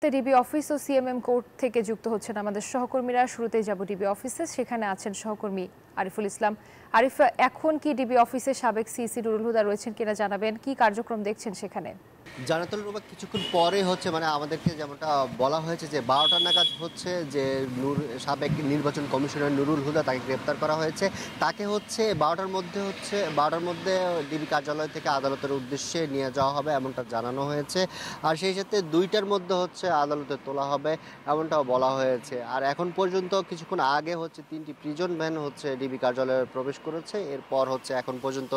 DB office ও CMM court থেকে যুক্ত হচ্ছেন আমাদের সহকর্মীরা। শুরুতেই যাব ডিবি অফিসে, সেখানে আছেন সহকর্মী আরিফুল ইসলাম। আরিফ, এখন কি ডিবি অফিসে সাবেক সিসি নুরুল হুদা রয়েছেন কিনা জানাবেন, কি কার্যক্রম দেখছেন সেখানে? জানাতুল রুমা কিছুক্ষণ পরে আমাদেরকে যেমনটা বলা হয়েছে যে 12টা নাগাদ যে সাবেক নির্বাচন কমিশনার নুরুল হুদা তাকে গ্রেপ্তার করা হয়েছে। তাকে 12টার মধ্যে ডিবি কার্যালয় থেকে আদালতের উদ্দেশ্যে নিয়ে যাওয়া হবে এমনটা জানানো হয়েছে। আর সেই সাথে 2টার মধ্যে আদালতে তোলা হবে এমনটাও বলা হয়েছে। আর এখন পর্যন্ত কিছুক্ষণ আগে 3টি প্রিজন ভ্যান ডিবি কার্যালয়ে প্রবেশ করেছে। এরপর এখন পর্যন্ত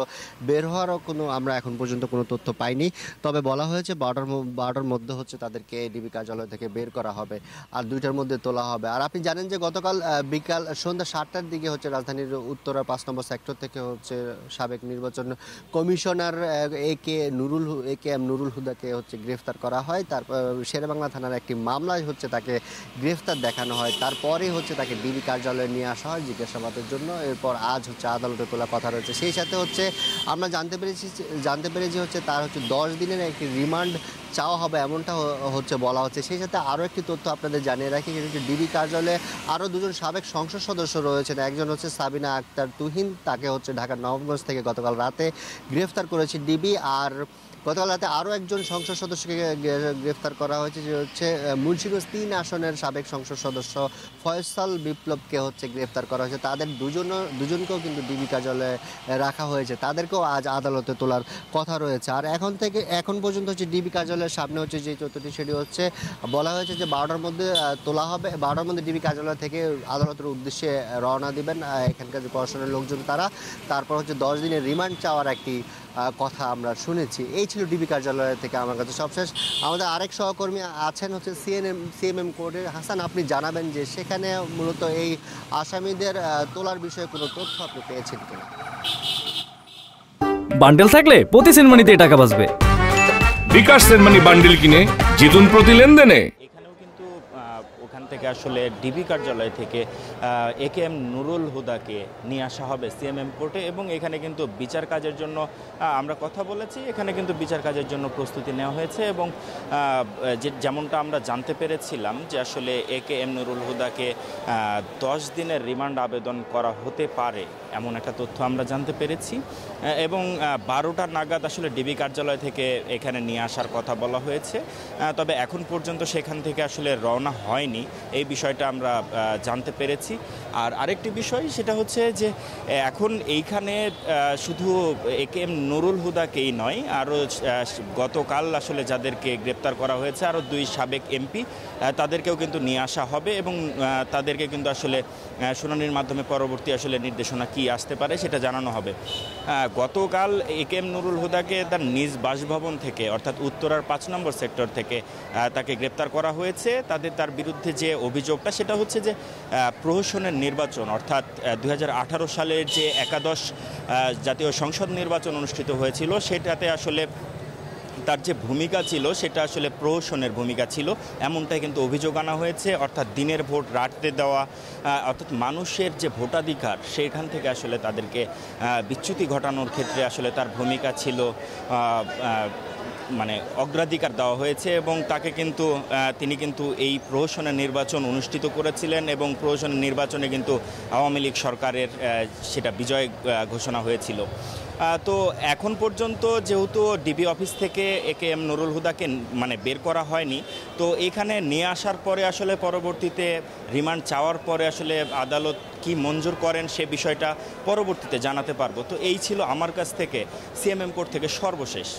বের হওয়ারও আমরা এখন পর্যন্ত কোনো তথ্য পাইনি। তবে বলা হয়েছে 12টার মধ্যে তাদেরকে ডিবি কার্যালয় থেকে বের করা হবে আর 2টার মধ্যে তোলা হবে। আর আপনি জানেন যে গতকাল বিকাল সন্ধ্যা 7টার দিকে রাজধানীর উত্তরা 5 নম্বর সেক্টর থেকে সাবেক নির্বাচন commissioner A K M Nurul হুদাকে গ্রেফতার করা হয়। তারপর শেরেবাংলা থানার একটি মামলায় তাকে গ্রেফতার দেখানো হয়। তারপরে তাকে ডিবি কার্যালয়ে নিয়ে আসা হয় জিজ্ঞাসাবাদের জন্য। এরপর আজ আদালতে তোলার কথা রয়েছে। সেই সাথে আমরা জানতে পেরেছি তার 10 দিনের একটি রিমান্ড চাওয়া হবে এমনটা বলা হচ্ছে। সেই সাথে আরও একটি তথ্য আপনাদের জানিয়ে রাখি, সেটা ডিবি কার্যালয়ে আরও 2জন সাবেক সংসদ সদস্য রয়েছেন। একজন সাবিনা আক্তার তুহিন, তাকে ঢাকার নবাবগঞ্জ থেকে গতকাল রাতে গ্রেফতার করেছে ডিবি। আর গতকাল রাতে আরও একজন সংসদ সদস্যকে গ্রেফতার করা হয়েছে, যে মুন্সিগঞ্জ 3 আসনের সাবেক সংসদ সদস্য ফয়সাল বিপ্লবকে গ্রেফতার করা হয়েছে। তাদের দুজনকেও কিন্তু ডিবি কার্যালয়ে রাখা হয়েছে। তাদেরকেও আজ আদালতে তোলার কথা রয়েছে। আর এখন পর্যন্ত ডিবি কার্যালয়ের সামনে যে তথ্যটি সেটি বলা হয়েছে যে 12টার মধ্যে তোলা হবে। 12টার মধ্যে ডিবি কার্যালয় থেকে আদালতের উদ্দেশ্যে রওনা দিবেন এখানকার যে প্রশাসনের লোকজন তারা। তারপর 10 দিনের রিমান্ড চাওয়ার একটি কথা আমরা শুনেছি। এই ছিল ডিবি কার্যালয় থেকে আমার কাছে সবশেষ। আমাদের আরেক সহকর্মী আছেন সিএমএম কোর্টের হাসান, আপনি জানাবেন যে সেখানে মূলত এই আসামিদের তোলার বিষয়ে কোনো তথ্য আপনি পেয়েছেন কিনা? বান্ডেল থাকলে প্রতি সেনমানিতে টাকা বাঁচবে। বিকাশ সেনমানি বান্ডেল কিনে জিতুন প্রতি লেনদেনে। ওখান থেকে আসলে ডিবি কার্যালয় থেকে একে এম নুরুল হুদাকে নিয়ে আসা হবে সিএমএম কোর্টে, এবং এখানে কিন্তু বিচার কাজের জন্য আমরা কথা বলেছি। এখানে কিন্তু বিচার কাজের জন্য প্রস্তুতি নেওয়া হয়েছে, এবং যেমনটা আমরা জানতে পেরেছিলাম যে আসলে একে এম নুরুল হুদাকে 10 দিনের রিমান্ড আবেদন করা হতে পারে এমন একটা তথ্য আমরা জানতে পেরেছি। এবং 12টা নাগাদ আসলে ডিবি কার্যালয় থেকে এখানে নিয়ে আসার কথা বলা হয়েছে। তবে এখন পর্যন্ত সেখান থেকে আসলে রওনা হয়নি, এই বিষয়টা আমরা জানতে পেরেছি। আর আরেকটি বিষয় সেটা যে এখন এইখানে শুধু একে এম নুরুল হুদাকেই নয়, আরও গতকাল আসলে যাদেরকে গ্রেপ্তার করা হয়েছে আরও 2 সাবেক এমপি, তাদেরকেও কিন্তু নিয়ে আসা হবে, এবং তাদেরকে কিন্তু আসলে শুনানির মাধ্যমে পরবর্তী আসলে নির্দেশনা কি আসতে পারে সেটা জানানো হবে। গতকাল একে এম নুরুল হুদাকে তার নিজ বাসভবন থেকে, অর্থাৎ উত্তরার 5 নম্বর সেক্টর থেকে তাকে গ্রেপ্তার করা হয়েছে। তার বিরুদ্ধে যে অভিযোগটা সেটা যে প্রহসনের নির্বাচন, অর্থাৎ 2018 সালের যে একাদশ জাতীয় সংসদ নির্বাচন অনুষ্ঠিত হয়েছিল সেটাতে আসলে তার যে ভূমিকা ছিল সেটা আসলে প্রহসনের ভূমিকা ছিল, এমনটাই কিন্তু অভিযোগ আনা হয়েছে। অর্থাৎ দিনের ভোট রাতে দেওয়া, অর্থাৎ মানুষের যে ভোটাধিকার সেখান থেকে আসলে তাদেরকে বিচ্যুতি ঘটানোর ক্ষেত্রে আসলে তার ভূমিকা ছিল, অগ্রাধিকার দেওয়া হয়েছে। এবং তিনি কিন্তু এই প্রহসনের নির্বাচন অনুষ্ঠিত করেছিলেন, এবং প্রহসনের নির্বাচনে কিন্তু আওয়ামী লীগ সরকারের সেটা বিজয় ঘোষণা হয়েছিল। তো এখন পর্যন্ত যেহেতু ডিবি অফিস থেকে একে এম নুরুল হুদাকে বের করা হয়নি, তো এখানে নিয়ে আসার পরে আসলে পরবর্তীতে রিমান্ড চাওয়ার পরে আসলে আদালত কি মঞ্জুর করেন সে বিষয়টা পরবর্তীতে জানাতে পারবো। তো এই ছিল আমার কাছ থেকে সিএমএম কোর্ট থেকে সর্বশেষ।